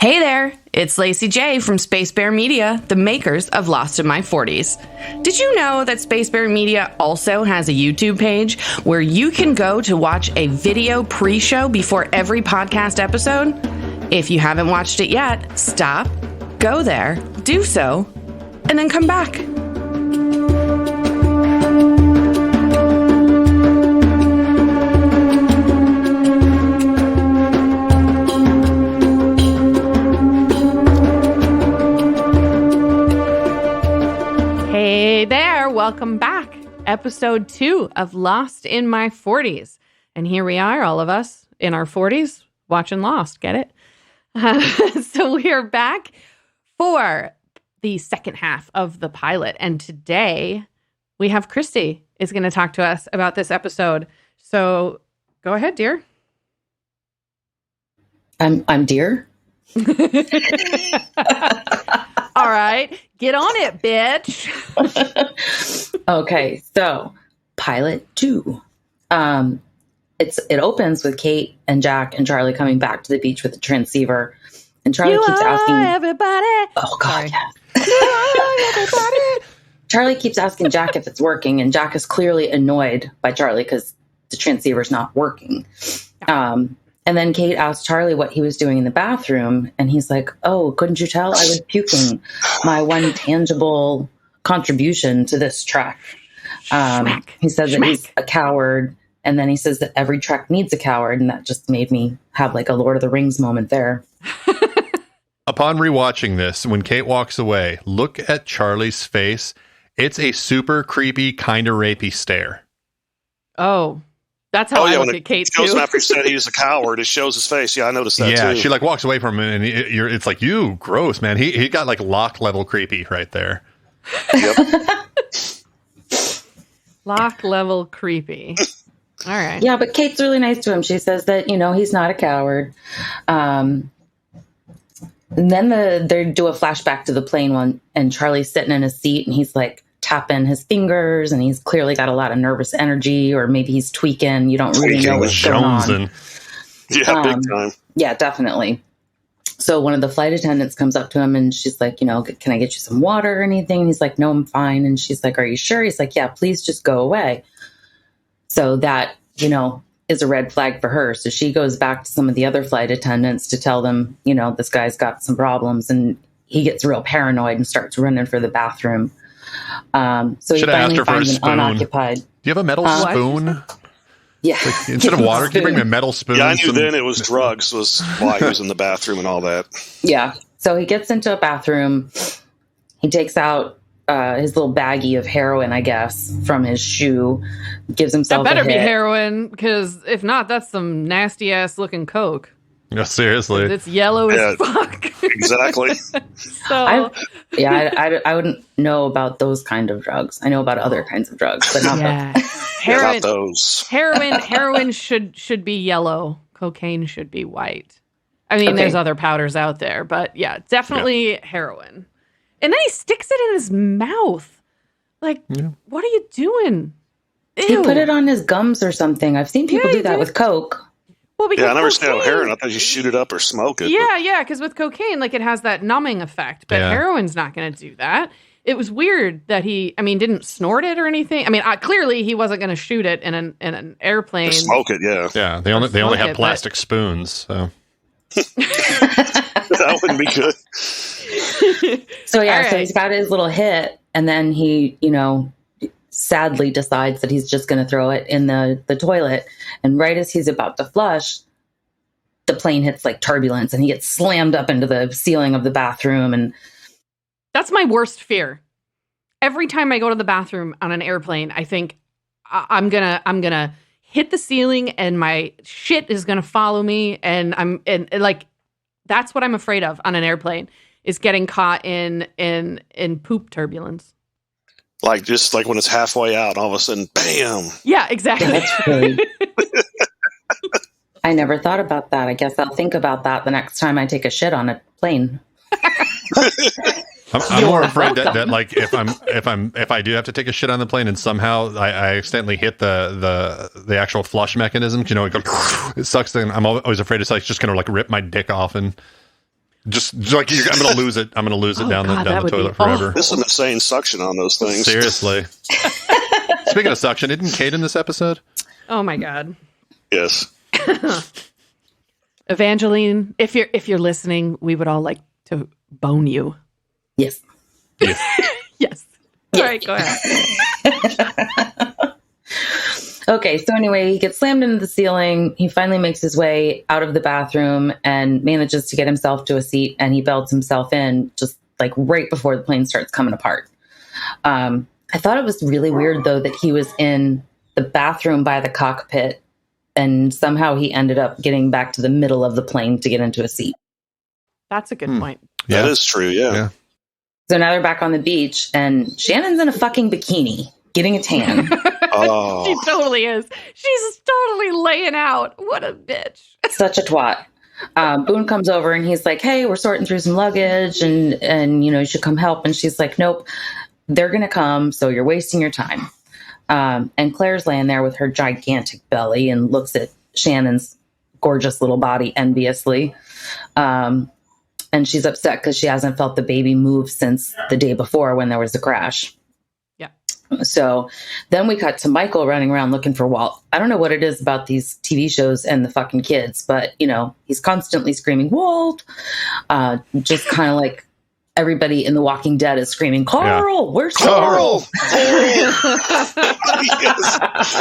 Hey there, it's Lacy J from Space Bear Media, the makers of Lost in My 40s. Did you know that Space Bear Media also has a YouTube page where you can go to watch a video pre-show before every podcast episode? If you haven't watched it yet, stop, go there, do so, and then come back. Hey there, welcome back. Episode 2 of Lost in My 40s. And here we are, all of us in our 40s, watching Lost, get it? So we are back for the second half of the pilot. And today we have Christy is going to talk to us about this episode. So go ahead, dear. I'm dear. All right, get on it, bitch. Okay, so pilot 2. It opens with Kate and Jack and Charlie coming back to the beach with the transceiver, and Charlie keeps asking everybody. Oh God, yes. Everybody. Charlie keeps asking Jack if it's working, and Jack is clearly annoyed by Charlie because the transceiver's not working. And then Kate asked Charlie what he was doing in the bathroom, and he's like, "Oh, couldn't you tell? I was puking. My one tangible contribution to this trek." He says that he's a coward, and then he says that every trek needs a coward, and that just made me have like a Lord of the Rings moment there. Upon rewatching this, when Kate walks away, look at Charlie's face. It's a super creepy, kind of rapey stare. Oh. That's how I look at Kate, too. After he said he's a coward, it shows his face. Yeah, I noticed that, too. Yeah, she like walks away from him, and it's like, you, gross, man. He got like Locke level creepy right there. Yep. Locke level creepy. All right. Yeah, but Kate's really nice to him. She says that, he's not a coward. And then they do a flashback to the plane one, and Charlie's sitting in his seat, and he's like, tapping his fingers, and he's clearly got a lot of nervous energy, or maybe he's tweaking. You don't really know what's going on. Yeah, big time. Yeah, definitely. So one of the flight attendants comes up to him, and she's like, can I get you some water or anything? And he's like, no, I'm fine. And she's like, are you sure? He's like, yeah, please just go away. So that, is a red flag for her. So she goes back to some of the other flight attendants to tell them, this guy's got some problems, and he gets real paranoid and starts running for the bathroom. So he finally finds an unoccupied. Do you have a metal spoon? Yeah. Like, instead of water, can you bring me a metal spoon? Yeah, I knew then it was drugs was why he was in the bathroom and all that. Yeah. So he gets into a bathroom. He takes out his little baggie of heroin, I guess, from his shoe. Gives himself that better a hit. be heroin, because if not, that's some nasty ass looking coke. No, seriously. It's yellow as fuck. Exactly. So I wouldn't know about those kind of drugs. I know about other kinds of drugs, but not heroin. Not those. Heroin should be yellow. Cocaine should be white. I mean, there's other powders out there, but yeah, definitely heroin. And then he sticks it in his mouth. Like, what are you doing? Ew. He put it on his gums or something. I've seen people do that with Coke. Well, because I never said heroin. I thought you shoot it up or smoke it. Yeah, because with cocaine, like, it has that numbing effect, but heroin's not going to do that. It was weird that he, didn't snort it or anything. Clearly he wasn't going to shoot it in an airplane. Or smoke it, yeah. Yeah, they only have plastic spoons, so. That wouldn't be good. So he's got his little hit, and then he, sadly decides that he's just going to throw it in the toilet. And right as he's about to flush, the plane hits like turbulence, and he gets slammed up into the ceiling of the bathroom. And that's my worst fear. Every time I go to the bathroom on an airplane, I think I'm gonna hit the ceiling, and my shit is gonna follow me, and that's what I'm afraid of on an airplane, is getting caught in poop turbulence. Like, just like when it's halfway out, all of a sudden, bam. Yeah, exactly. That's really... I never thought about that. I guess I'll think about that the next time I take a shit on a plane. I'm more afraid that like if I do have to take a shit on the plane and somehow I accidentally hit the actual flush mechanism, it goes, it sucks. Then I'm always afraid it's like just gonna like rip my dick off and. Just like I'm going to lose it. I'm going to lose it down the toilet forever. This is insane suction on those things. Seriously. Speaking of suction, isn't Kate in this episode? Oh my God. Yes. Evangeline, if you're listening, we would all like to bone you. Yes. Yes. All right, go ahead. Okay, so anyway, he gets slammed into the ceiling. He finally makes his way out of the bathroom and manages to get himself to a seat, and he belts himself in just like right before the plane starts coming apart. I thought it was really weird, though, that he was in the bathroom by the cockpit, and somehow he ended up getting back to the middle of the plane to get into a seat. That's a good point. Yeah. That is true, yeah. So now they're back on the beach, and Shannon's in a fucking bikini, getting a tan. Oh. She totally is. She's totally laying out. What a bitch. Such a twat. Boone comes over and he's like, hey, we're sorting through some luggage and you should come help. And she's like, nope, they're going to come. So you're wasting your time. And Claire's laying there with her gigantic belly and looks at Shannon's gorgeous little body enviously. And she's upset because she hasn't felt the baby move since the day before when there was a crash. So then we cut to Michael running around looking for Walt. I don't know what it is about these TV shows and the fucking kids, but, he's constantly screaming, Walt, just kind of like everybody in The Walking Dead is screaming, Carl, where's Carl? Yes.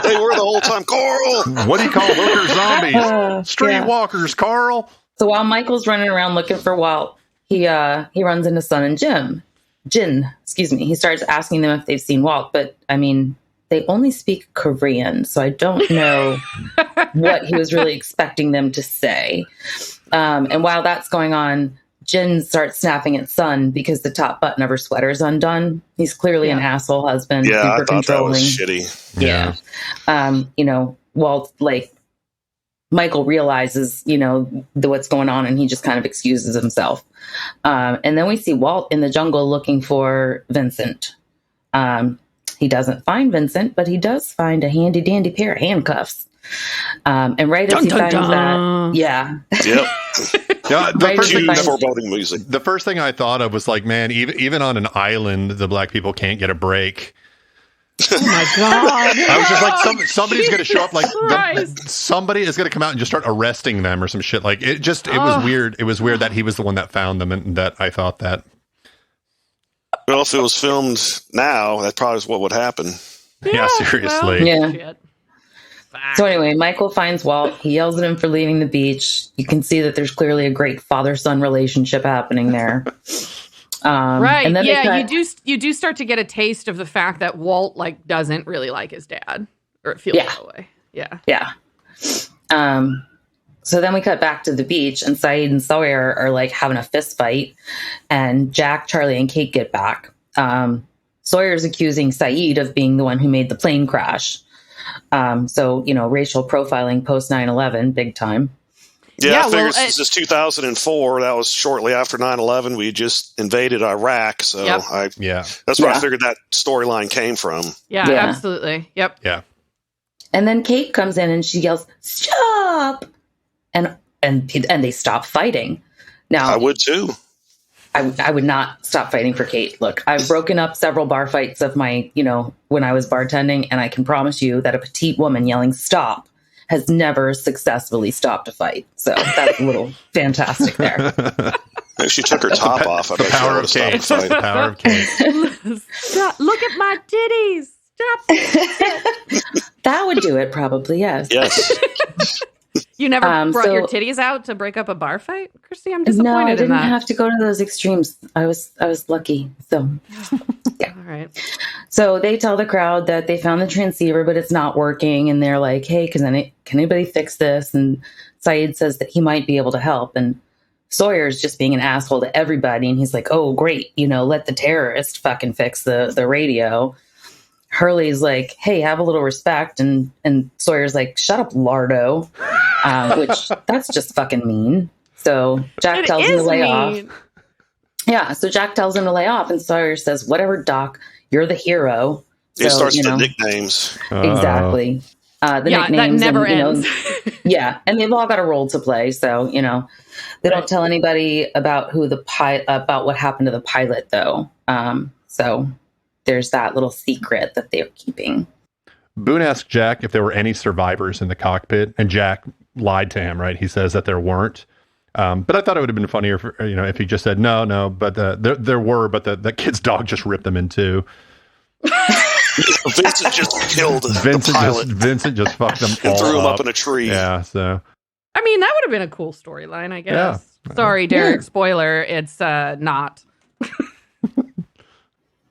They were the whole time, Carl. What do you call hooker zombies? Streetwalkers, Carl. So while Michael's running around looking for Walt, he runs into Son and Jin, he starts asking them if they've seen Walt, but I mean, they only speak Korean, so I don't know what he was really expecting them to say. And while that's going on, Jin starts snapping at Son because the top button of her sweater is undone. He's clearly an asshole husband. Yeah, super I thought that was controlling. shitty. Yeah. Walt, Michael realizes, what's going on, and he just kind of excuses himself. And then we see Walt in the jungle looking for Vincent. He doesn't find Vincent, but he does find a handy dandy pair of handcuffs. And right as he finds that, Yeah, foreboding music. The first thing I thought of was like, man, even on an island, the black people can't get a break. Oh my God. I was just like, somebody's going to show up, like somebody is going to come out and just start arresting them or some shit. Like it was weird. It was weird that he was the one that found them, and that I thought that. Well, if it was filmed now, that probably is what would happen. Yeah, seriously. Well, yeah. So anyway, Michael finds Walt. He yells at him for leaving the beach. You can see that there's clearly a great father-son relationship happening there. Right. And then you do start to get a taste of the fact that Walt doesn't really like his dad, or it feels that way. Yeah. Yeah. So then we cut back to the beach, and Saeed and Sawyer are having a fist fight, and Jack, Charlie, and Kate get back. Sawyer's accusing Saeed of being the one who made the plane crash. So, racial profiling post 9/11, big time. Yeah, I figured since it's 2004, that was shortly after 9/11. We just invaded Iraq, so that's where I figured that storyline came from. Yeah, absolutely. Yep. Yeah. And then Kate comes in and she yells, "Stop!" And they stop fighting. Now, I would too. I would not stop fighting for Kate. Look, I've broken up several bar fights of my, when I was bartending, and I can promise you that a petite woman yelling "stop" has never successfully stopped a fight. So that's a little fantastic there. She took her top off. The power of Kate. The power of Kate. Stop. Look at my titties. Stop. That would do it, probably. Yes. Yes. You never brought your titties out to break up a bar fight, Christy? I'm disappointed. No, I didn't in that. have to go to those extremes. I was lucky. So, yeah. All right. So they tell the crowd that they found the transceiver, but it's not working. And they're like, hey, can anybody fix this? And Saeed says that he might be able to help. And Sawyer's just being an asshole to everybody. And he's like, oh, great. Let the terrorist fucking fix the radio. Hurley's like, hey, have a little respect. And Sawyer's like, shut up, Lardo. Which that's just fucking mean. So Jack tells him to lay off. Yeah, so Jack tells him to lay off, and Sawyer says, whatever, Doc, you're the hero. He starts the nicknames. Exactly. The nicknames that never and, ends. And they've all got a role to play. So, they don't tell anybody about about what happened to the pilot, though. So there's that little secret that they're keeping. Boone asked Jack if there were any survivors in the cockpit, and Jack lied to him, right? He says that there weren't. But I thought it would have been funnier if he just said no, but there were, but the kid's dog just ripped them in two. Vincent just killed the pilot. Vincent just fucked them and all threw him up in a tree. Yeah, so. I mean, that would have been a cool storyline, I guess. Yeah. Sorry, Derek, spoiler, it's not.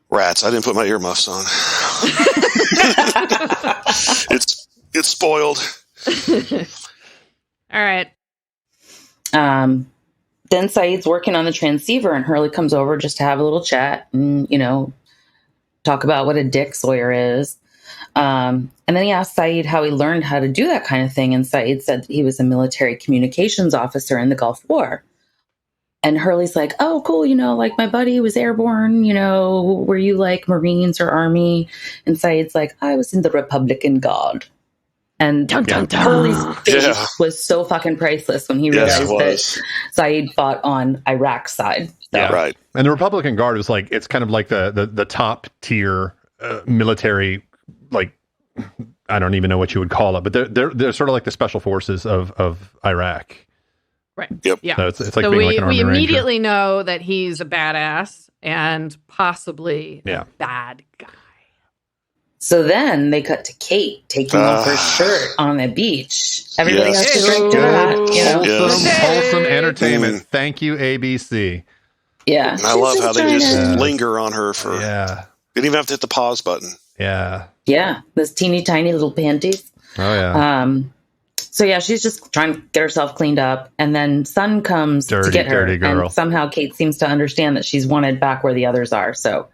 Rats, I didn't put my earmuffs on. It's spoiled. All right. Then Saeed's working on the transceiver, and Hurley comes over just to have a little chat and, talk about what a dick Sawyer is. And then he asked Saeed how he learned how to do that kind of thing. And Saeed said that he was a military communications officer in the Gulf War. And Hurley's like, oh, cool. Like my buddy was airborne, were you like Marines or Army? And Saeed's like, I was in the Republican Guard. And Hurley's face was so fucking priceless when he realized that Saeed fought on Iraq's side. So. Yeah, right. And the Republican Guard is like, it's kind of like the top tier military, like, I don't even know what you would call it, but they're sort of like the special forces of Iraq. Right. Yep. Yeah. So it's like so being like an Army Ranger. Immediately know that he's a badass and possibly a bad guy. So then they cut to Kate taking off her shirt on the beach. Everybody has to drink to that. Wholesome entertainment. Thank you, ABC. Yeah. And I love how they just linger on her for... Yeah. Didn't even have to hit the pause button. Yeah. Yeah. Those teeny tiny little panties. Oh, yeah. So, she's just trying to get herself cleaned up. And then Sun comes to get her. Dirty girl. And somehow Kate seems to understand that she's wanted back where the others are. So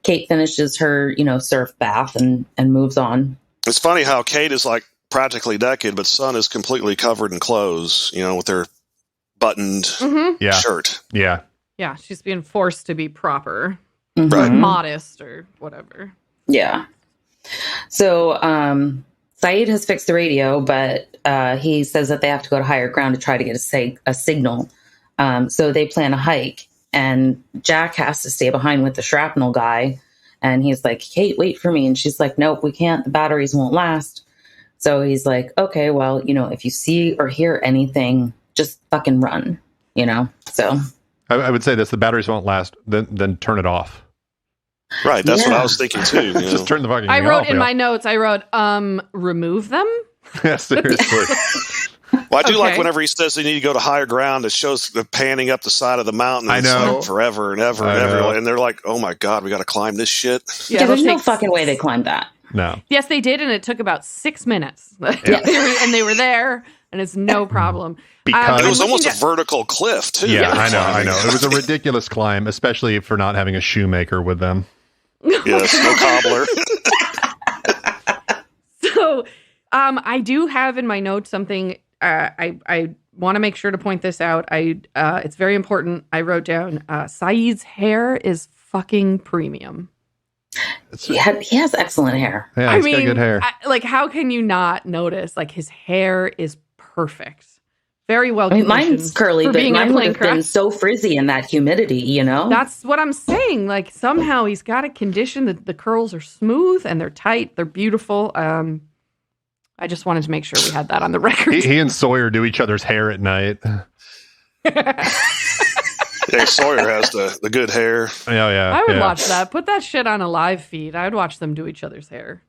Kate finishes her, surf bath and moves on. It's funny how Kate is like practically naked, but Sun is completely covered in clothes, with her buttoned shirt. Yeah. Yeah, she's being forced to be proper. Right. Modest or whatever. Yeah. So Saeed has fixed the radio, but he says that they have to go to higher ground to try to get a signal. So they plan a hike, and Jack has to stay behind with the shrapnel guy. And he's like, Kate, wait for me. And she's like, nope, we can't. The batteries won't last. So he's like, okay, well, if you see or hear anything, just fucking run, So I would say this: the batteries won't last. Then turn it off. Right, that's what I was thinking too. Just turn the fucking. I wrote off, in my notes. I wrote, remove them. Yeah, seriously. Well, I do like whenever he says they need to go to higher ground. It shows the panning up the side of the mountain. I know forever and ever and ever, and they're like, "Oh my god, we got to climb this shit." Yeah, there's no fucking way they climbed that. No. Yes, they did, and it took about 6 minutes. Yeah. They were there, and it's no problem. Because it was almost a vertical cliff too. Yeah, I know. It was a ridiculous climb, especially for not having a shoemaker with them. Yes, no cobbler. So, I do have in my notes something. I want to make sure to point this out. It's very important. I wrote down Saeed's hair is fucking premium. He has excellent hair. Yeah, he's got good hair. How can you not notice? Like, his hair is perfect. Very well. Mine's curly, but mine would have been so frizzy in that humidity, That's what I'm saying. Like, somehow he's got a condition that the curls are smooth and they're tight. They're beautiful. I just wanted to make sure we had that on the record. He and Sawyer do each other's hair at night. Yeah, Sawyer has the good hair. Yeah. I would watch that. Put that shit on a live feed. I would watch them do each other's hair.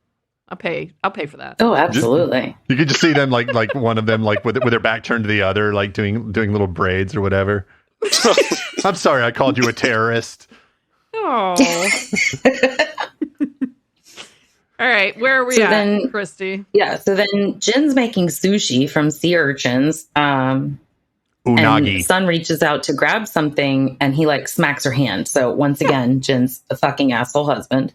I'll pay for that. Oh, absolutely. You could just see them like one of them like with their back turned to the other, like doing little braids or whatever. I'm sorry, I called you a terrorist. Oh. All right, where are we at, Christy? Yeah, so then Jin's making sushi from sea urchins. Unagi. And Sun reaches out to grab something, and he smacks her hand. So once again, Jin's a fucking asshole husband.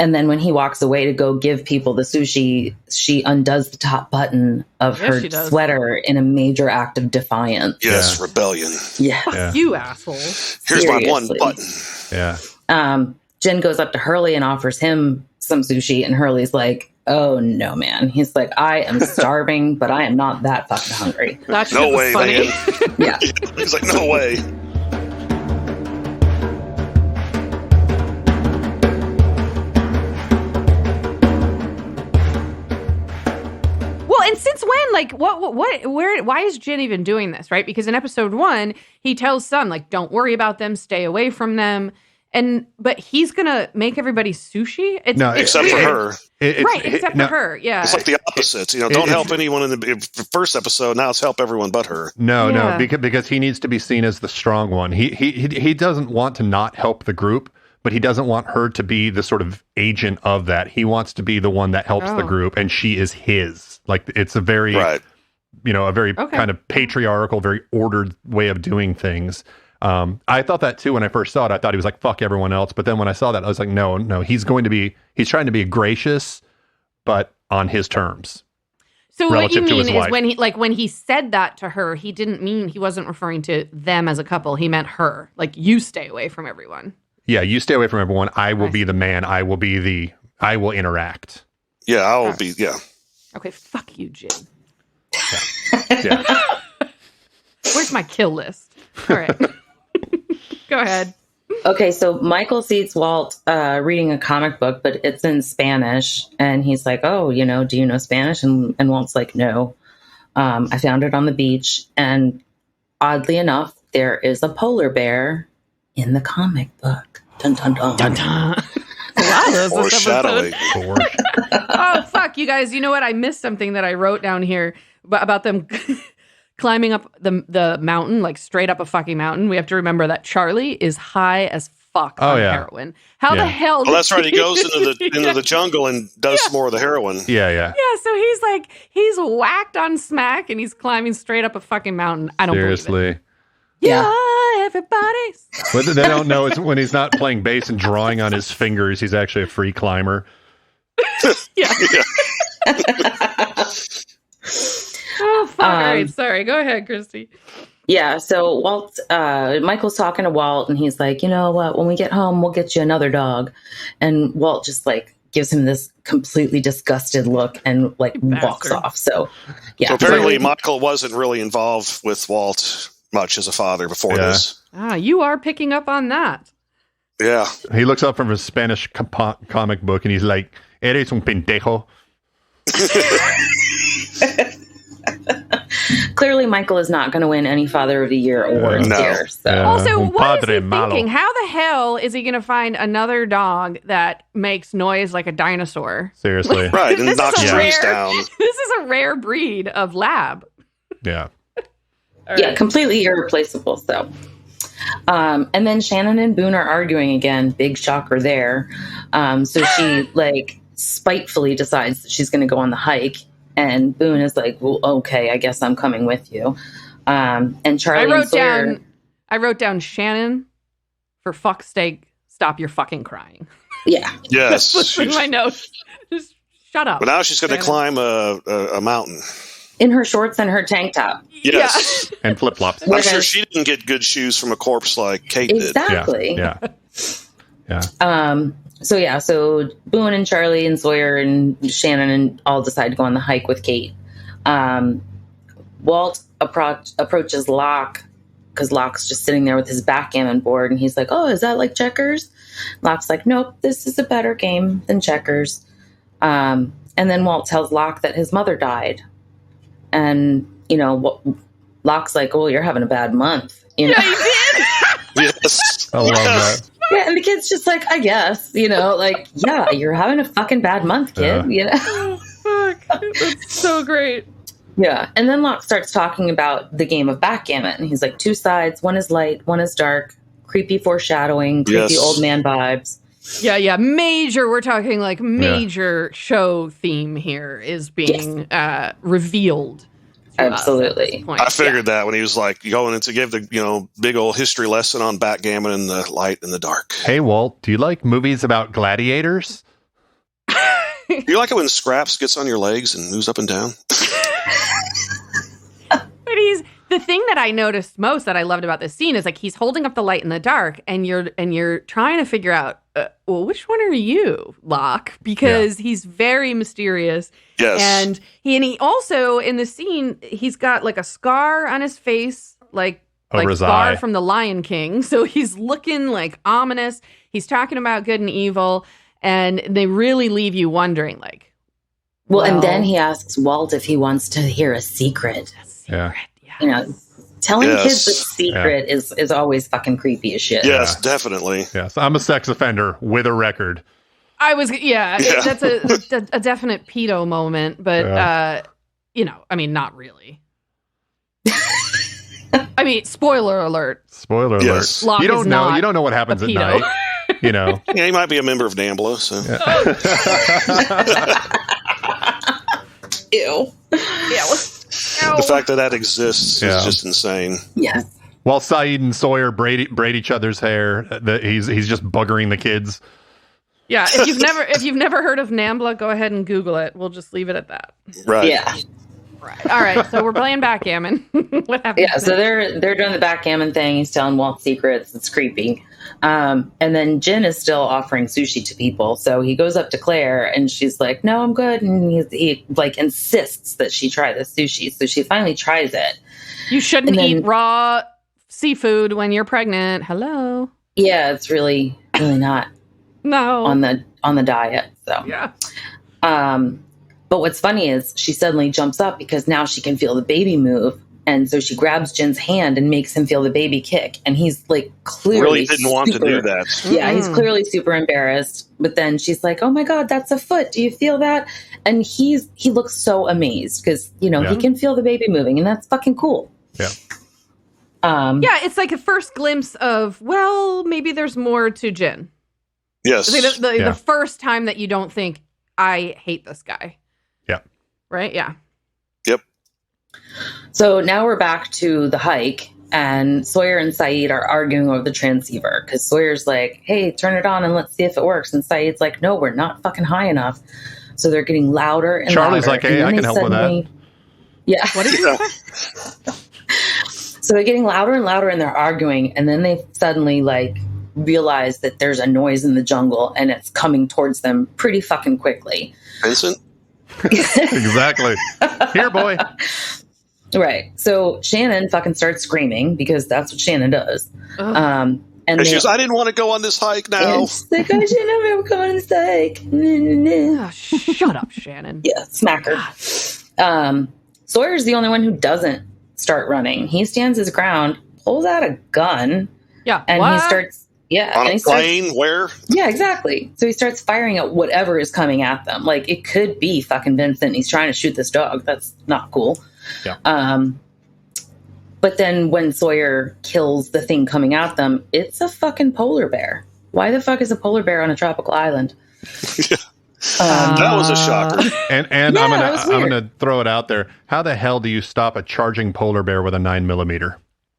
And then when he walks away to go give people the sushi, she undoes the top button of her sweater in a major act of defiance. Yes, rebellion. Yeah. You asshole. Here's my one button. Yeah. Jin goes up to Hurley and offers him some sushi, and Hurley's like, oh no, man. He's like, I am starving, but I am not that fucking hungry. That's no way, funny. man. Yeah. He's like, no way. Well, and since when? Like, why is Jin even doing this, right? Because in episode 1, he tells Sun, like, don't worry about them, stay away from them. But he's gonna make everybody sushi. Except for her. Except for her. Yeah, it's like the opposite. Don't help anyone in the first episode. Now it's help everyone but her. No, because he needs to be seen as the strong one. He doesn't want to not help the group, but he doesn't want her to be the sort of agent of that. He wants to be the one that helps the group, and she is his. Like, it's a very, a very kind of patriarchal, very ordered way of doing things. I thought that too when I first saw it. I thought he was like, fuck everyone else. But then when I saw that, I was like, no, he's trying to be gracious, but on his terms. So what you mean is when he said that to her, he didn't mean, he wasn't referring to them as a couple. He meant her. Like, you stay away from everyone. Yeah, you stay away from everyone. I will be the man. I will interact. Yeah, I will be. Yeah. Okay, fuck you, Jin. Yeah. Where's my kill list? All right. Go ahead. Okay, so Michael sees Walt reading a comic book, but it's in Spanish. And he's like, oh, do you know Spanish? And Walt's like, no. I found it on the beach. And oddly enough, there is a polar bear in the comic book. Dun, dun, dun. Dun, dun. Foreshadowing. Oh, fuck, you guys. You know what? I missed something that I wrote down here about them climbing up the mountain, like straight up a fucking mountain. We have to remember that Charlie is high as fuck on heroin. How the hell? Well, that's right. He goes into the jungle and does some more of the heroin. Yeah. So he's whacked on smack and he's climbing straight up a fucking mountain. I don't Seriously. believe it. Yeah, everybody's. What they don't know is when he's not playing bass and drawing on his fingers, he's actually a free climber. Yeah. Oh, fuck. All right, sorry. Go ahead, Christy. Yeah, so Michael's talking to Walt, and he's like, you know what? When we get home, we'll get you another dog. And Walt just like gives him this completely disgusted look and like walks off. So, yeah. So apparently, Michael wasn't really involved with Walt much as a father before this. Ah, you are picking up on that. Yeah. He looks up from his Spanish comic book, and he's like, "Eres un pendejo." Clearly, Michael is not going to win any Father of the Year awards here. So. Also, what is he thinking? How the hell is he going to find another dog that makes noise like a dinosaur? Seriously. Right, and knocks trees down. This is a rare breed of lab. Yeah. Yeah, completely irreplaceable. So, and then Shannon and Boone are arguing again. Big shocker there. So she like spitefully decides that she's going to go on the hike. And Boone is like, well, okay, I guess I'm coming with you. And Charlie and Sawyer... I wrote down Shannon, for fuck's sake, stop your fucking crying. Yeah. Yes. That's in my notes. Just shut up. But now she's going to climb a mountain. In her shorts and her tank top. Yes. Yeah. And flip-flops. I'm sure she didn't get good shoes from a corpse like Kate did. Exactly. Yeah. So Boone and Charlie and Sawyer and Shannon and all decide to go on the hike with Kate. Walt approaches Locke because Locke's just sitting there with his backgammon board, and he's like, "Oh, is that like checkers?" Locke's like, "Nope, this is a better game than checkers." And then Walt tells Locke that his mother died, and Locke's like, "Well, you're having a bad month." Yeah, he did. Yes, I love that. Yeah, and the kid's just like, I guess, yeah, you're having a fucking bad month, kid, Oh, fuck. That's so great. Yeah, and then Locke starts talking about the game of backgammon. And he's like, 2 sides, one is light, one is dark, creepy foreshadowing, creepy old man vibes. Yeah, we're talking like major show theme here is being revealed. Absolutely. I figured that when he was like going in to give the big old history lesson on backgammon and the light and the dark. Hey Walt, do you like movies about gladiators? Do you like it when Scraps gets on your legs and moves up and down? But the thing that I noticed most that I loved about this scene is like he's holding up the light in the dark, and you're trying to figure out well, which one are you, Locke? Because he's very mysterious. Yes. And he also, in the scene, he's got like a scar on his face, like Scar from the Lion King. So he's looking like ominous. He's talking about good and evil. And they really leave you wondering, like. Well, and then he asks Walt if he wants to hear a secret. Yeah. You know, telling kids a secret is always fucking creepy as shit. Yes, definitely. Yes, I'm a sex offender with a record. That's a definite pedo moment, but, you know, I mean, not really. I mean, spoiler alert. Spoiler alert. Locke you don't know what happens at night. You know. Yeah, he might be a member of NAMBLA. So. Ew. The fact that exists is just insane. Yes. While Saeed and Sawyer braid each other's hair, he's just buggering the kids. Yeah, if you've never heard of NAMBLA, go ahead and Google it. We'll just leave it at that. Right. Yeah. Right. All right. So we're playing backgammon. What happened? Yeah. So they're doing the backgammon thing. He's telling Walt secrets. It's creepy. And then Jen is still offering sushi to people. So he goes up to Claire and she's like, "No, I'm good." And he like insists that she try the sushi. So she finally tries it. You shouldn't eat raw seafood when you're pregnant. Hello. Yeah, it's really not. No. On the diet. So yeah. But what's funny is she suddenly jumps up because now she can feel the baby move. And so she grabs Jen's hand and makes him feel the baby kick. And he's like clearly really didn't want to do that. Yeah, he's clearly super embarrassed. But then she's like, "Oh my God, that's a foot. Do you feel that?" And he looks so amazed because, you know, he can feel the baby moving and that's fucking cool. Yeah. It's like a first glimpse of, well, maybe there's more to Jen. Yes. It's like the first time that you don't think, I hate this guy. Yeah. Right? Yeah. Yep. So now we're back to the hike, and Sawyer and Saeed are arguing over the transceiver because Sawyer's like, "Hey, turn it on and let's see if it works." And Saeed's like, "No, we're not fucking high enough." So they're getting louder and Charlie's louder. like, "Hey, I can help with that." Yeah. What did you say? So they're getting louder and louder and they're arguing. And then they suddenly like realize that there's a noise in the jungle and it's coming towards them pretty fucking quickly. Vincent? Exactly. Here, boy. Right. So Shannon fucking starts screaming because that's what Shannon does. And she goes, "I didn't want to go on this hike now." She's like, "I should never go on this hike." Oh, shut up, Shannon. Yeah, smack her. Sawyer's the only one who doesn't start running. He stands his ground, pulls out a gun. Yeah. And he starts... Yeah. On a plane? Where? Yeah, exactly. So he starts firing at whatever is coming at them. Like, it could be fucking Vincent. He's trying to shoot this dog. That's not cool. Yeah. But then when Sawyer kills the thing coming at them, it's a fucking polar bear. Why the fuck is a polar bear on a tropical island? That was a shocker. And I'm gonna throw it out there. How the hell do you stop a charging polar bear with a 9mm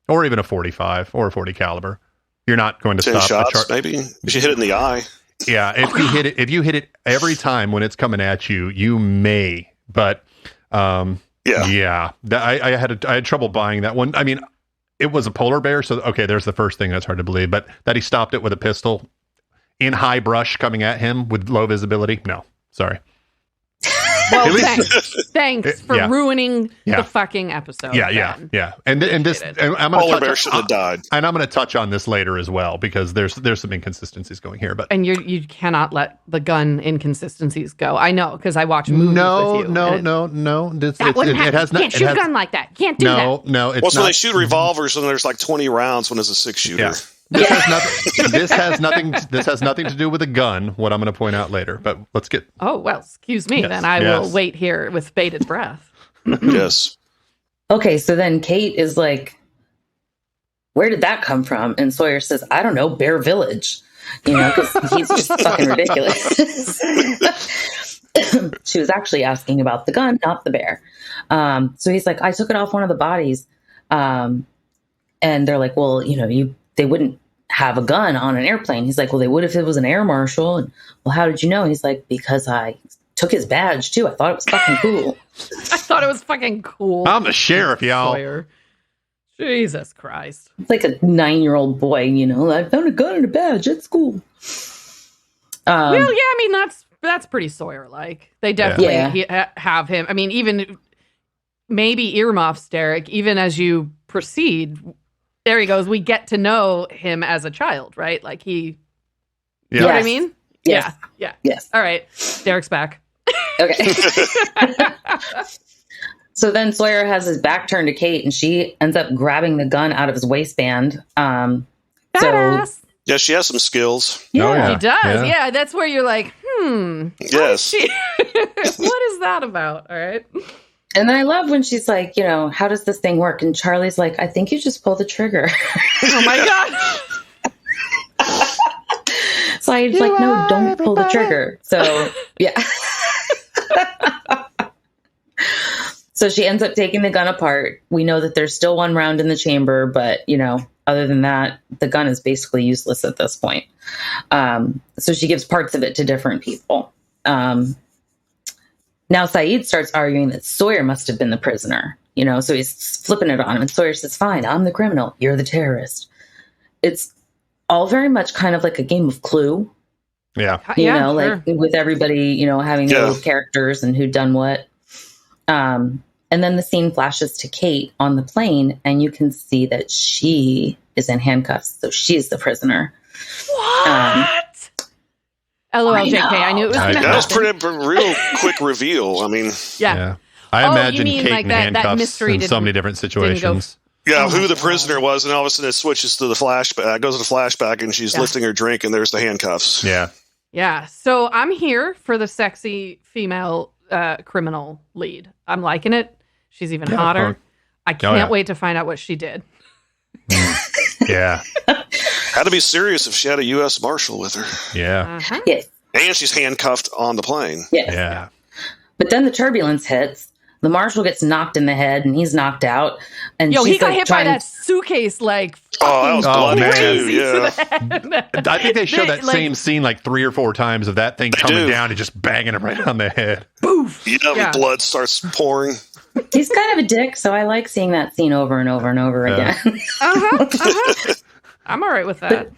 or even a 45 or a 40 caliber? You're not going to 10 stop shots, maybe. You should hit it in the eye. Yeah, if you hit it every time when it's coming at you, you may. But I had trouble buying that one. I mean, it was a polar bear, so okay, there's the first thing that's hard to believe. But that he stopped it with a pistol in high brush coming at him with low visibility, no, sorry. Well, thanks for ruining the fucking episode. Yeah. And this, and I'm gonna polar bear should have died. And I'm going to touch on this later as well because there's some inconsistencies going here. But you cannot let the gun inconsistencies go. I know because I watch movies with you. No. It has not. Can't shoot a gun like that. Can't do that. No. It's when they shoot revolvers and there's like 20 rounds when it's a 6-shooter. Yeah. This has nothing to do with a gun. What I'm going to point out later, but let's get. Oh well, excuse me. Yes. Then I will wait here with bated breath. Yes. Okay, so then Kate is like, "Where did that come from?" And Sawyer says, "I don't know, Bear Village." You know, because he's just fucking ridiculous. She was actually asking about the gun, not the bear. So he's like, "I took it off one of the bodies," and they're like, "Well, you know, they wouldn't have a gun on an airplane." He's like, "Well, they would if it was an air marshal." And, "Well, how did you know?" And he's like, "Because I took his badge too. I thought it was fucking cool." I thought it was fucking cool. I'm the sheriff, y'all. Sawyer. Jesus Christ. It's like a 9-year-old boy, you know. "I found a gun and a badge. That's cool." Well, yeah, I mean, that's pretty Sawyer-like. They definitely have him. I mean, even maybe earmuffs, Derek, even as you proceed, there he goes. We get to know him as a child, right? Like you know what I mean? Yes. Yeah. Yes. All right. Derek's back. Okay. So then Sawyer has his back turned to Kate, and she ends up grabbing the gun out of his waistband. Badass. Yeah, she has some skills. Yeah, he does. Yeah, that's where you're like, Yes. What is that about? All right. And then I love when she's like, how does this thing work? And Charlie's like, I think you just pull the trigger. Oh my God. So I'm like, no, don't pull the trigger. So, yeah. So she ends up taking the gun apart. We know that there's still one round in the chamber, but, other than that, the gun is basically useless at this point. So she gives parts of it to different people. Now Saeed starts arguing that Sawyer must have been the prisoner, so he's flipping it on him. And Sawyer says, fine, I'm the criminal. You're the terrorist. It's all very much kind of like a game of Clue. Yeah. Like with everybody, having their little characters and who'd done what. And then the scene flashes to Kate on the plane, and you can see that she is in handcuffs. So she's the prisoner. What? LOL, JK. I knew it was going to happen. That was pretty real quick reveal. I mean, yeah. I imagine Kate in handcuffs in so many different situations. Who the prisoner was, and all of a sudden it switches to the flashback, goes to the flashback, and she's lifting her drink, and there's the handcuffs. Yeah. Yeah. So I'm here for the sexy female criminal lead. I'm liking it. She's even hotter. I can't wait to find out what she did. Yeah. Had to be serious if she had a U.S. Marshal with her. Yeah. Uh-huh. Yes. And she's handcuffed on the plane. Yes. Yeah. But then the turbulence hits. The marshal gets knocked in the head, and he's knocked out. And he got hit by that suitcase, like, that was bloody too, yeah. I think they show that same scene like 3 or 4 times of that thing coming down and just banging him right on the head. Boof! Blood starts pouring. He's kind of a dick, so I like seeing that scene over and over and over again. I'm all right with that.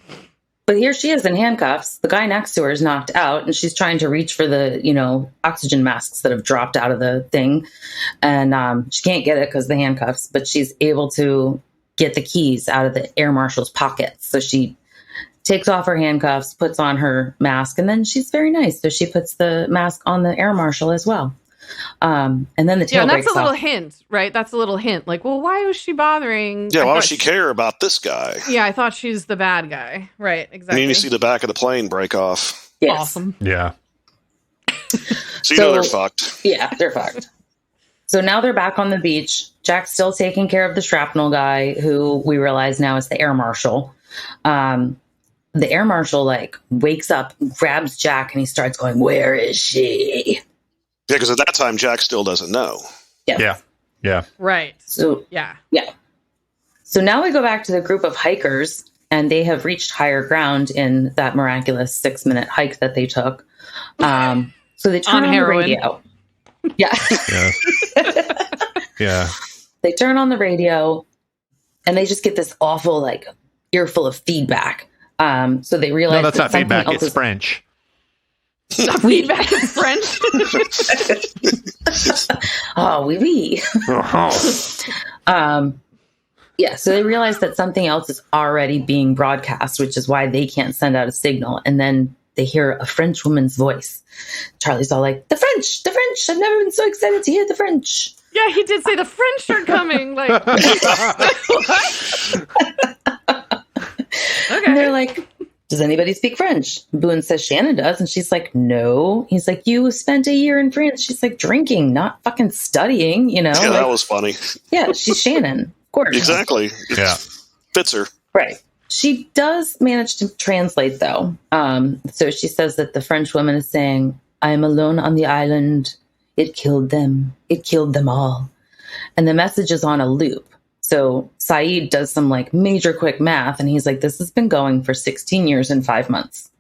But here she is in handcuffs. The guy next to her is knocked out, and she's trying to reach for the, oxygen masks that have dropped out of the thing. And she can't get it because of the handcuffs, but she's able to get the keys out of the air marshal's pockets. So she takes off her handcuffs, puts on her mask, and then she's very nice. So she puts the mask on the air marshal as well. And then the tail breaks off. That's a little hint, right? That's a little hint. Like, well, why was she bothering? Yeah, why does she care about this guy? Yeah, I thought she's the bad guy. Right, exactly. And then you see the back of the plane break off. Yes. Awesome. Yeah. So they're fucked. Yeah, they're fucked. So now they're back on the beach. Jack's still taking care of the shrapnel guy, who we realize now is the air marshal. The air marshal, wakes up, grabs Jack, and he starts going, "Where is she?" Yeah, because at that time, Jack still doesn't know. Yes. Yeah. Right. So, yeah. So now we go back to the group of hikers, and they have reached higher ground in that miraculous 6-minute hike that they took. So they turn on the radio. Yeah. Yeah. They turn on the radio, and they just get this awful, earful of feedback. So they realize that's not feedback. It's French. Feedback is French. Oh, oui. Yeah, so they realize that something else is already being broadcast, which is why they can't send out a signal. And then they hear a French woman's voice. Charlie's all like, the French, I've never been so excited to hear the French. Yeah, he did say the French are coming. What? Okay. And they're like, does anybody speak French? Boone says Shannon does. And she's like, no. He's like, you spent a year in France. She's like, drinking, not fucking studying, Yeah, that was funny. Yeah, she's Shannon. Of course. Exactly. Yeah. Fits her. Right. She does manage to translate, though. So she says that the French woman is saying, I am alone on the island. It killed them. It killed them all. And the message is on a loop. So Saeed does some major quick math, and he's like, this has been going for 16 years and 5 months.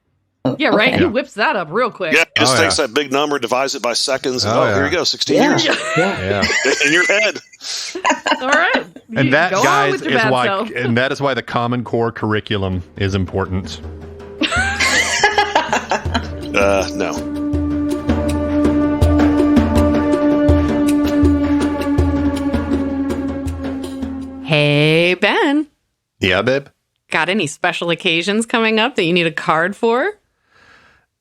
Oh, yeah, right. Okay. He whips that up real quick. Yeah, just takes that big number, divides it by seconds, and here you go, 16 years. Yeah. In your head. All right. And that, guys, is why, and that is why the Common Core curriculum is important. No. Hey, Ben. Yeah, babe? Got any special occasions coming up that you need a card for?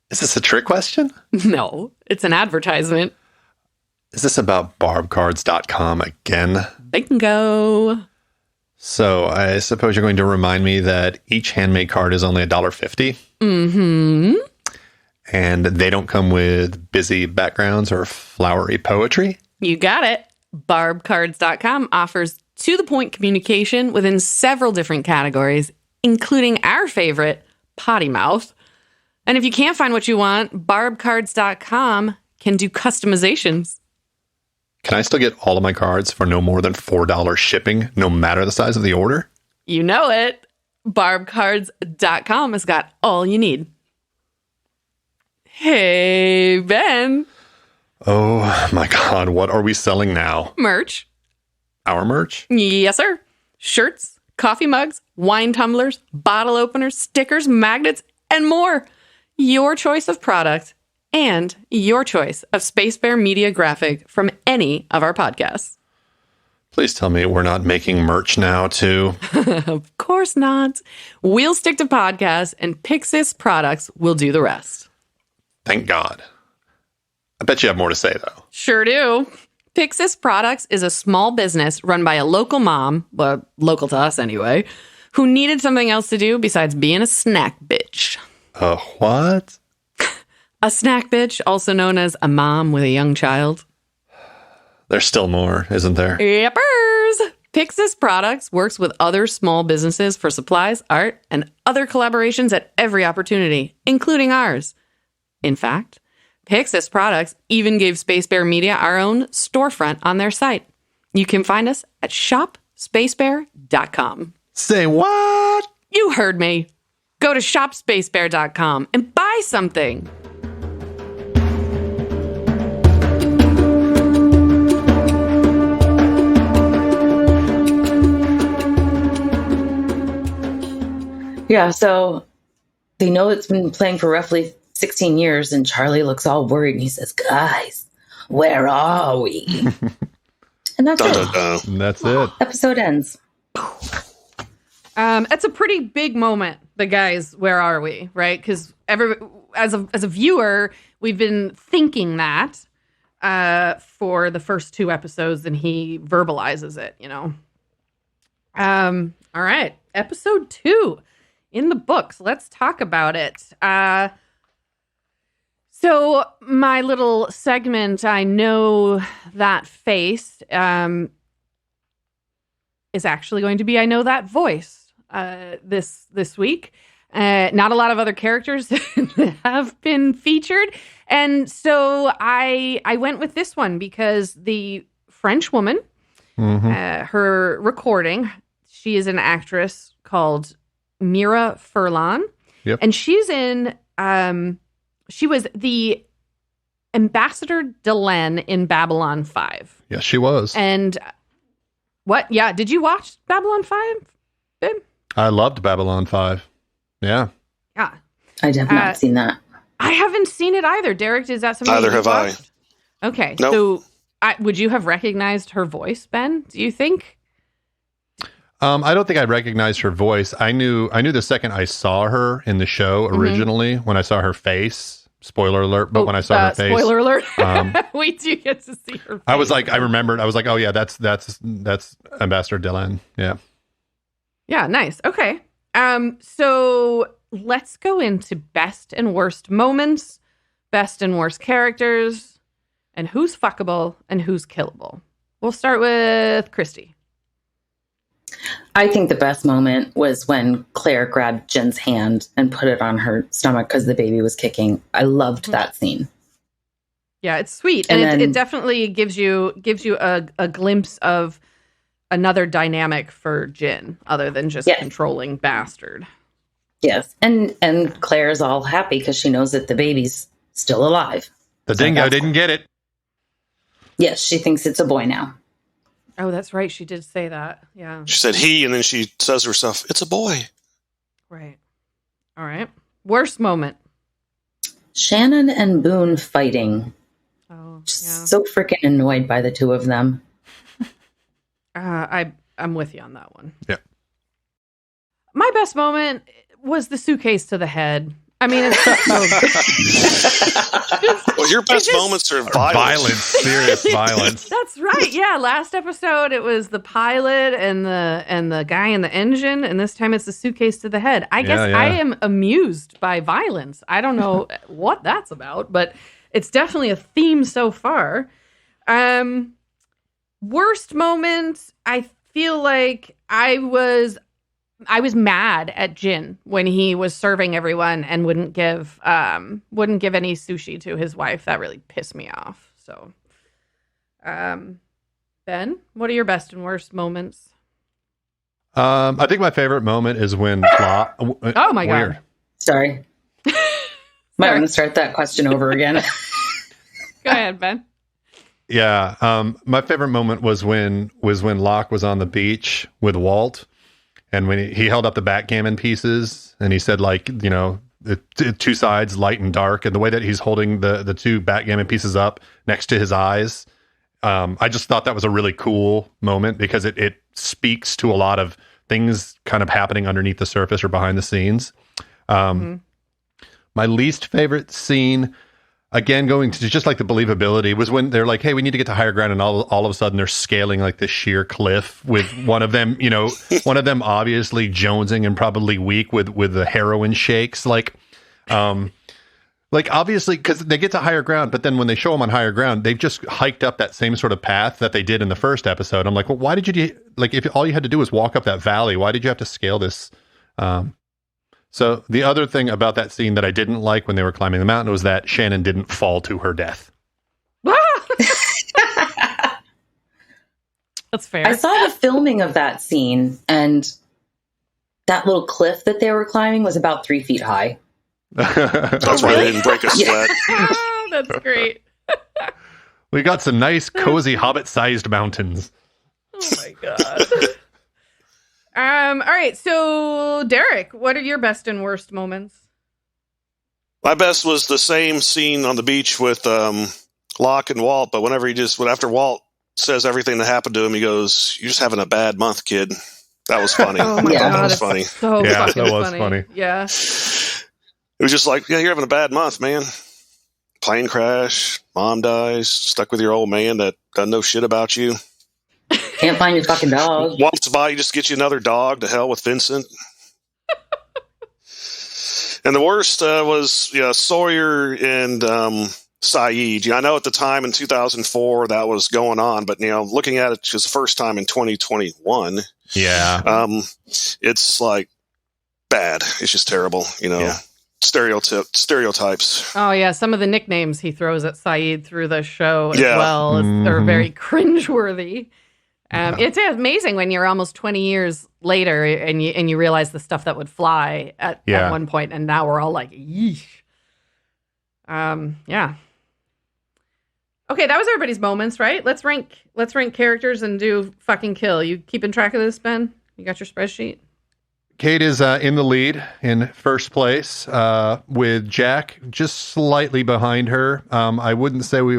Is this a trick question? No, it's an advertisement. Is this about barbcards.com again? Bingo. So I suppose you're going to remind me that each handmade card is only $1.50. Mm-hmm. And they don't come with busy backgrounds or flowery poetry. You got it. Barbcards.com offers to-the-point communication within several different categories, including our favorite, potty mouth. And if you can't find what you want, barbcards.com can do customizations. Can I still get all of my cards for no more than $4 shipping, no matter the size of the order? You know it. Barbcards.com has got all you need. Hey, Ben. Oh my God, what are we selling now? Merch. Our merch? Yes, sir. Shirts, coffee mugs, wine tumblers, bottle openers, stickers, magnets, and more. Your choice of product and your choice of Space Bear Media graphic from any of our podcasts. Please tell me we're not making merch now, too. Of course not. We'll stick to podcasts, and Pixis products will do the rest. Thank God. I bet you have more to say, though. Sure do. Pixis Products is a small business run by a local mom, well, local to us anyway, who needed something else to do besides being a snack bitch. A what? A snack bitch, also known as a mom with a young child. There's still more, isn't there? Yepers! Pixis Products works with other small businesses for supplies, art, and other collaborations at every opportunity, including ours. In fact, Pixis Products even gave Space Bear Media our own storefront on their site. You can find us at shopspacebear.com. Say what? You heard me. Go to shopspacebear.com and buy something. Yeah, so they know it's been playing for roughly 16 years, and Charlie looks all worried, and he says, guys, where are we? And that's it. That's it. Episode ends. It's a pretty big moment, the guys, where are we, right? Because as a viewer, we've been thinking that for the first two episodes, and he verbalizes it, you know. All right, episode 2 in the books. Let's talk about it. So my little segment, I know that face, is actually going to be I know that voice this week. Not a lot of other characters have been featured. And so I went with this one because the French woman, her recording, she is an actress called Mira Furlan. Yep. And she's in, she was the Ambassador Delenn in Babylon 5. Yes, she was. And what? Yeah. Did you watch Babylon 5, Ben? I loved Babylon 5. Yeah. Yeah. I have not seen that. I haven't seen it either. Derek, is that something Neither you have watched? Okay. Nope. So would you have recognized her voice, Ben? Do you think? I don't think I recognized her voice. I knew the second I saw her in the show originally, when I saw her face. Spoiler alert! But when I saw her face, spoiler alert! Wait till you get to see her face. I was like, I remembered. I was like, oh yeah, that's Ambassador Delenn. Yeah. Yeah. Nice. Okay. So let's go into best and worst moments, best and worst characters, and who's fuckable and who's killable. We'll start with Christy. I think the best moment was when Claire grabbed Jen's hand and put it on her stomach because the baby was kicking. I loved that scene. Yeah, it's sweet. And it definitely gives you a glimpse of another dynamic for Jin other than just controlling bastard. Yes. And Claire's all happy because she knows that the baby's still alive. The dingo didn't get it. Yes, she thinks it's a boy now. Oh, that's right. She did say that. Yeah. She said he, and then she says to herself, it's a boy. Right. All right. Worst moment. Shannon and Boone fighting. Oh, so freaking annoyed by the two of them. I'm with you on that one. Yeah. My best moment was the suitcase to the head. I mean, it's well, your best moments are violence. Serious violence. That's right. Yeah, last episode it was the pilot and the guy in the engine, and this time it's the suitcase to the head. I guess I am amused by violence. I don't know what that's about, but it's definitely a theme so far. Worst moment, I feel like I was mad at Jin when he was serving everyone and wouldn't give any sushi to his wife. That really pissed me off. So, Ben, what are your best and worst moments? I think my favorite moment is when oh my God. Sorry. Might want to start that question over again. Go ahead, Ben. Yeah. My favorite moment was when Locke was on the beach with Walt. And when he held up the backgammon pieces and he said, like, you know, the two sides, light and dark, and the way that he's holding the two backgammon pieces up next to his eyes, I just thought that was a really cool moment because it speaks to a lot of things kind of happening underneath the surface or behind the scenes. My least favorite scene, again, going to just like the believability, was when they're like, hey, we need to get to higher ground. And all of a sudden they're scaling like this sheer cliff with one of them, you know, one of them obviously jonesing and probably weak with the heroin shakes. Like obviously, because they get to higher ground, but then when they show them on higher ground, they've just hiked up that same sort of path that they did in the first episode. I'm like, well, why did you, like, if all you had to do was walk up that valley, why did you have to scale this? So the other thing about that scene that I didn't like when they were climbing the mountain was that Shannon didn't fall to her death. That's fair. I saw the filming of that scene, and that little cliff that they were climbing was about 3 feet high. That's why they didn't break a sweat. That's great. We got some nice, cozy, hobbit-sized mountains. Oh my God. All right, so Derek, what are your best and worst moments? My best was the same scene on the beach with Locke and Walt, but after Walt says everything that happened to him, he goes, "You're just having a bad month, kid." That was funny. Oh my God, that was funny. So yeah, fucking that was funny. Yeah. It was just like, yeah, you're having a bad month, man. Plane crash, mom dies, stuck with your old man that doesn't know shit about you. Can't find your fucking dog. Wants to buy you, just get you another dog. To hell with Vincent. And the worst was Sawyer and Saeed. I know at the time in 2004 that was going on, but looking at it just the first time in 2021, it's like bad. It's just terrible. Stereotypes. Oh yeah, some of the nicknames he throws at Saeed through the show as well are very cringeworthy. It's amazing when you're almost 20 years later and you realize the stuff that would fly at one point, and now we're all like, yeesh. Yeah. Okay, that was everybody's moments, right? Let's rank characters and do fucking kill. You keeping track of this, Ben? You got your spreadsheet? Kate is in the lead in first place with Jack just slightly behind her. I wouldn't say we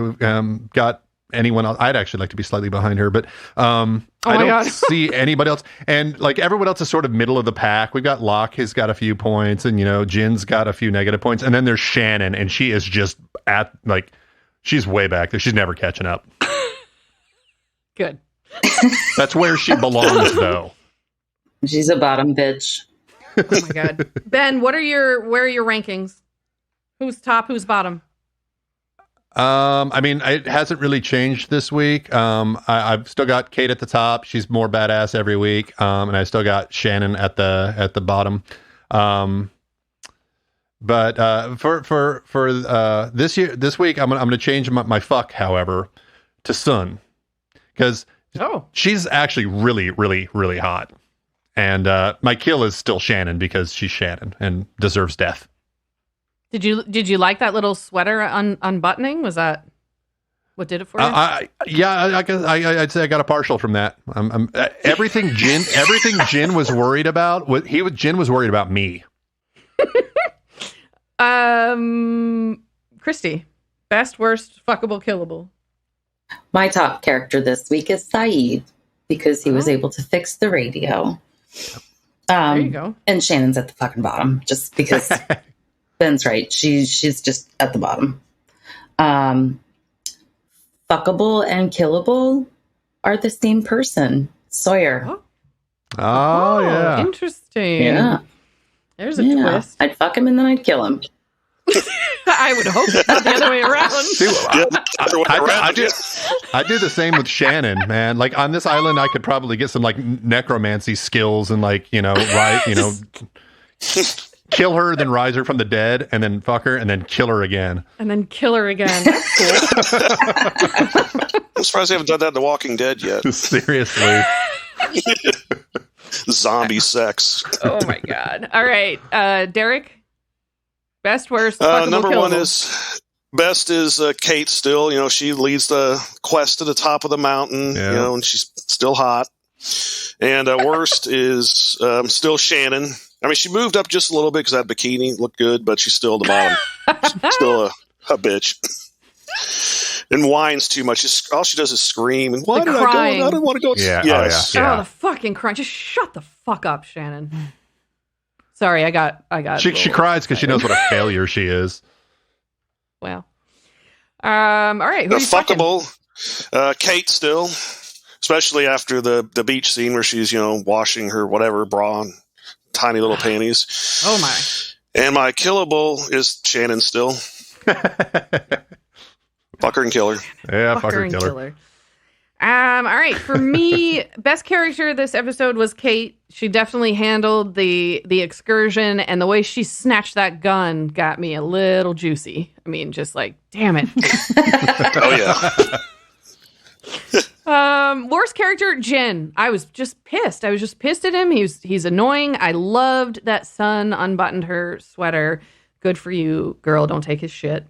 got anyone else. I'd actually like to be slightly behind her, but I don't see anybody else. And like everyone else is sort of middle of the pack. We've got Locke, who's got a few points, and Jin's got a few negative points. And then there's Shannon, and she is just she's way back there. She's never catching up. Good. That's where she belongs, though. She's a bottom bitch. Oh my God. Ben, where are your rankings? Who's top, who's bottom? I mean, it hasn't really changed this week. I've still got Kate at the top. She's more badass every week. And I still got Shannon at the bottom. But for this week, I'm going to change my fuck, however, to Sun, because she's actually really, really, really hot. And my kill is still Shannon because she's Shannon and deserves death. Did you like that little sweater unbuttoning? Was that what did it for you? I'd say I got a partial from that. Everything Jin was worried about. Jin was worried about me. Christy, best, worst, fuckable, killable. My top character this week is Saeed because he was able to fix the radio. There you go. And Shannon's at the fucking bottom just because Ben's right. She's just at the bottom. Fuckable and killable are the same person. Sawyer. Oh, yeah. Interesting. Yeah. There's a twist. I'd fuck him and then I'd kill him. I would hope it's not the other way around. See, I do the same with Shannon, man. Like on this island, I could probably get some like necromancy skills and like, kill her, then rise her from the dead, and then fuck her, and then kill her again. And then kill her again. That's cool. I'm surprised they haven't done that in The Walking Dead yet. Seriously. Zombie sex. Oh my God. All right. Derek? Best, worst, number killable. one is best is Kate still. She leads the quest to the top of the mountain, and she's still hot. And worst is still Shannon. I mean, she moved up just a little bit because that bikini looked good, but she's still at the bottom. She's still a bitch. And whines too much. All she does is scream. And why did I go? I don't want to go. Yeah. Yes. Oh, the fucking crying. Just shut the fuck up, Shannon. Sorry, I got. She cries because she knows what a failure she is. Well, all right. The fuckable, Kate still, especially after the beach scene where she's washing her whatever bra and tiny little panties. Oh my! And my killable is Shannon still. Fuck her and kill her. Yeah, fuck her and kill her. All right. For me, best character this episode was Kate. She definitely handled the excursion, and the way she snatched that gun got me a little juicy. I mean, just like, damn it. Oh yeah. Worst character, Jen. I was just pissed. I was just pissed at him. He's annoying. I loved that Sun unbuttoned her sweater. Good for you, girl. Don't take his shit.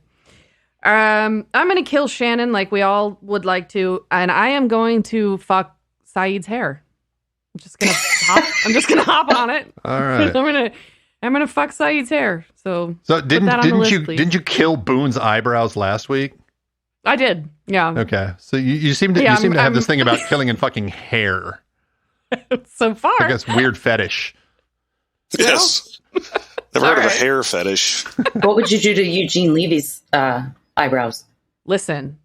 I'm going to kill Shannon like we all would like to, and I am going to fuck Saeed's hair. I'm just going to hop on it. All right. I'm going to fuck Saeed's hair. So didn't you kill Boone's eyebrows last week? I did. Yeah. Okay. So you seem to have this thing about killing and fucking hair. So far. I guess weird fetish. Yes. Never heard of a hair fetish. What would you do to Eugene Levy's eyebrows? Listen,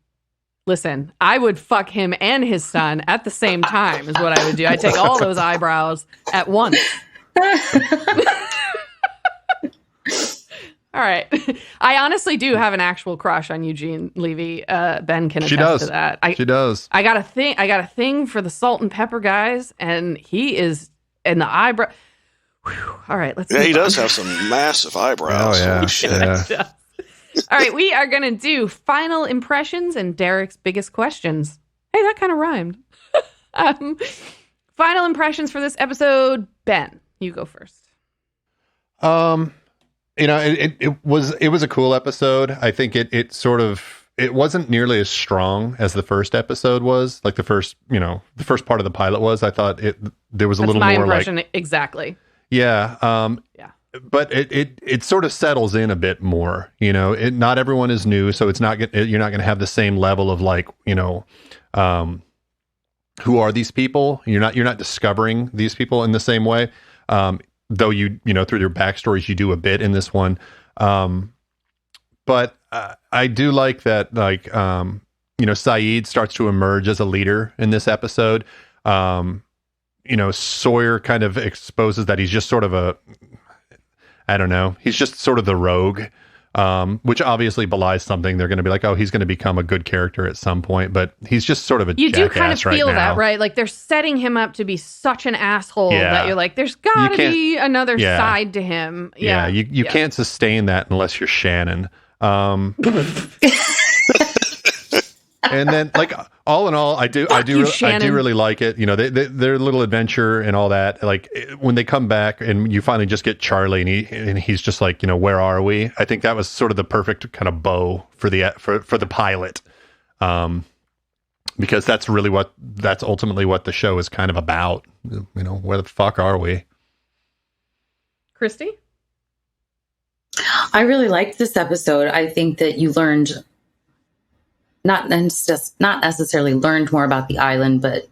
I would fuck him and his son at the same time is what I would do. I'd take all those eyebrows at once. All right. I honestly do have an actual crush on Eugene Levy. Ben can attest to that. She does. I got a thing for the salt and pepper guys, and he is in the eyebrow. Whew. All right, let's. Yeah, he does have some massive eyebrows. Oh yeah. Holy shit. Yeah. All right, we are going to do final impressions and Derek's biggest questions. Hey, that kind of rhymed. Final impressions for this episode. Ben, you go first. It was a cool episode. I think it wasn't nearly as strong as the first episode was. Like the first part of the pilot was. I thought there was a little more impression, like exactly. Yeah. Yeah. But it sort of settles in a bit more, not everyone is new. So you're not going to have the same level of like, who are these people? You're not discovering these people in the same way. Though through their backstories, you do a bit in this one. But I do like that, like, Saeed starts to emerge as a leader in this episode. Sawyer kind of exposes that he's just sort of he's just sort of the rogue, which obviously belies something. They're going to be like, oh, he's going to become a good character at some point, but he's just sort of a you do kind of right feel now. that, right? Like they're setting him up to be such an asshole that you're like, there's got to be another side to him. Yeah, you can't sustain that unless you're Shannon. And then, like, all in all, I do really like it. Their little adventure and all that. Like when they come back and you finally just get Charlie and he's just like, where are we? I think that was sort of the perfect kind of bow for the pilot, because that's ultimately what the show is kind of about. Where the fuck are we? Christy? I really liked this episode. I think that you learned not necessarily learned more about the island, but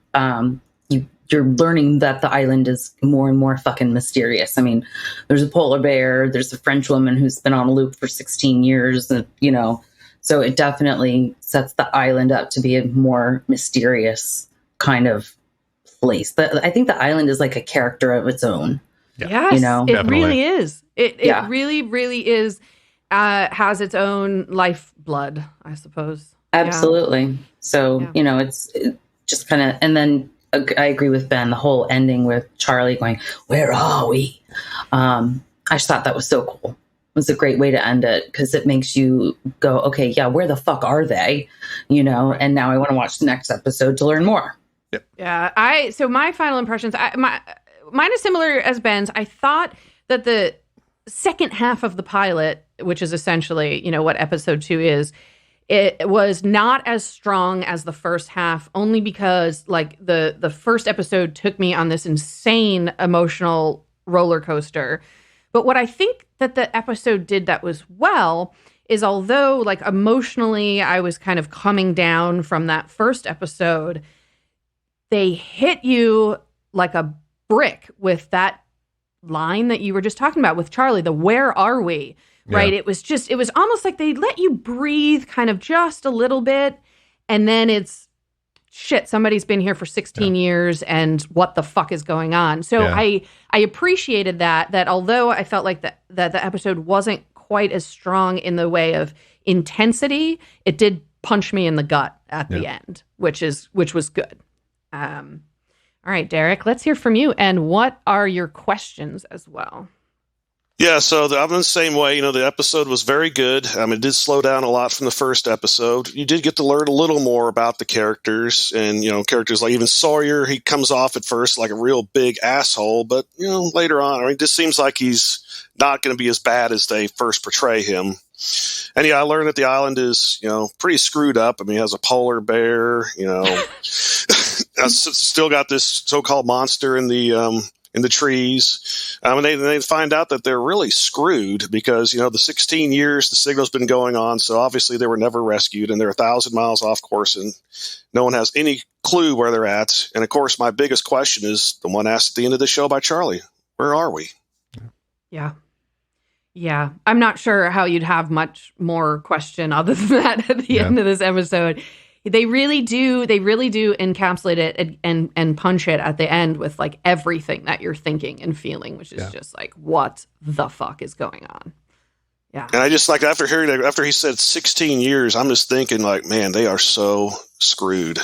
you're learning that the island is more and more fucking mysterious. I mean, there's a polar bear, there's a French woman who's been on a loop for 16 years, and, you know, so it definitely sets the island up to be a more mysterious kind of place. But I think the island is like a character of its own. Yeah. Yes, you know? it really is. It really, really is. Has its own lifeblood, I suppose. Absolutely. Yeah. So, you know, it's just kind of, and then I agree with Ben, the whole ending with Charlie going, "Where are we?" I just thought that was so cool. It was a great way to end it because it makes you go, okay, yeah, where the fuck are they? You know, and now I want to watch the next episode to learn more. Yep. Yeah. So my final impressions, mine is similar as Ben's. I thought that the second half of the pilot, which is essentially, you know, what episode 2 is, it was not as strong as the first half, only because like the first episode took me on this insane emotional roller coaster. But what I think that the episode did that was well is, although like emotionally I was kind of coming down from that first episode, they hit you like a brick with that line that you were just talking about with Charlie, the "where are we?" Right. Yeah. It was almost like they let you breathe kind of just a little bit. And then it's shit. Somebody's been here for 16 years and what the fuck is going on? So I appreciated that although I felt like that the episode wasn't quite as strong in the way of intensity, it did punch me in the gut at the end, which was good. All right, Derek, let's hear from you. And what are your questions as well? Yeah, so I'm in the same way. You know, the episode was very good. It did slow down a lot from the first episode. You did get to learn a little more about the characters, and, you know, characters like even Sawyer, he comes off at first like a real big asshole, but, you know, later on, it just seems like he's not going to be as bad as they first portray him. And yeah, I learned that the island is, you know, pretty screwed up. It has a polar bear, you know, still got this so-called monster in the trees. And they find out that they're really screwed because, you know, the 16 years the signal's been going on. So obviously they were never rescued and they're 1,000 miles off course and no one has any clue where they're at. And of course, my biggest question is the one asked at the end of the show by Charlie. Where are we? Yeah. Yeah. I'm not sure how you'd have much more question other than that at the end of this episode. They really do encapsulate it and punch it at the end with like everything that you're thinking and feeling, which is just like, what the fuck is going on? Yeah. And I just like after he said 16 years, I'm just thinking like, man, they are so screwed.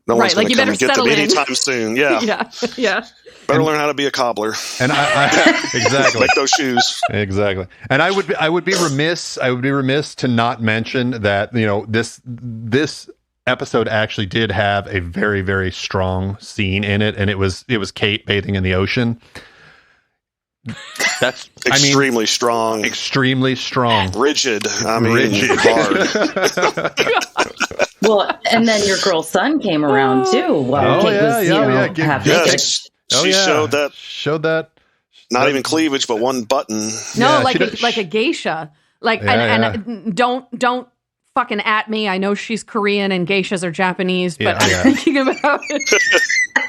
No one's going to come and get them anytime soon. Yeah. Yeah. Better learn how to be a cobbler. And I exactly make those shoes. Exactly. And I would be remiss to not mention that, you know, this episode actually did have a very, very strong scene in it, and it was Kate bathing in the ocean. That's extremely strong. Extremely strong. Rigid. Rigid. Hard. Well, and then your girl's son came around too. Well, Kate was, she showed that. Not even cleavage, but one button. No, like a geisha. Like and don't fucking at me. I know she's Korean and geishas are Japanese, but I'm thinking about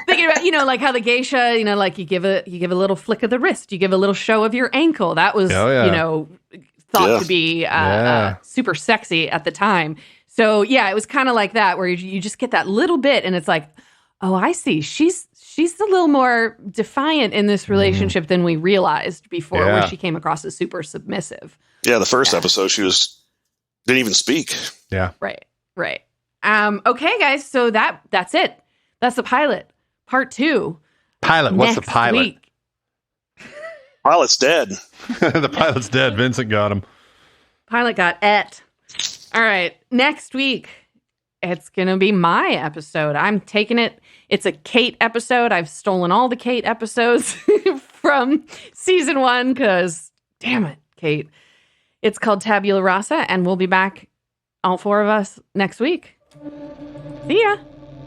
you know, like how the geisha, you know, like you give a little flick of the wrist, you give a little show of your ankle. That was you know, thought to be super sexy at the time. So yeah, it was kind of like that where you just get that little bit and it's like, oh, I see. She's a little more defiant in this relationship than we realized before, where she came across as super submissive. Yeah, the first episode she didn't even speak. Yeah. Right. Okay, guys. So that's it. That's the pilot. Part 2. Pilot. What's the pilot? Week. Pilot's dead. The pilot's dead. Vincent got him. Pilot got et. All right. Next week, it's going to be my episode. I'm taking it. It's a Kate episode. I've stolen all the Kate episodes from season 1 because, damn it, Kate. It's called Tabula Rasa, and we'll be back, all 4 of us, next week. See ya.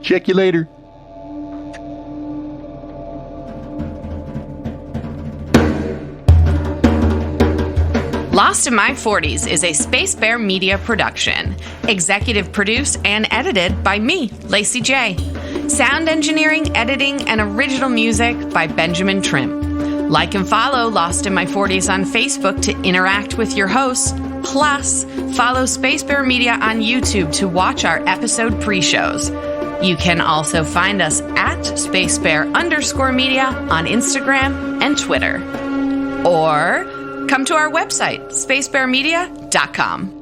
Check you later. Lost in My 40s is a Space Bear Media production. Executive produced and edited by me, Lacy J. Sound engineering, editing, and original music by Benjamin Trim. Like and follow Lost in My 40s on Facebook to interact with your hosts. Plus, follow Space Bear Media on YouTube to watch our episode pre-shows. You can also find us at SpaceBear_media on Instagram and Twitter. Or come to our website, spacebearmedia.com.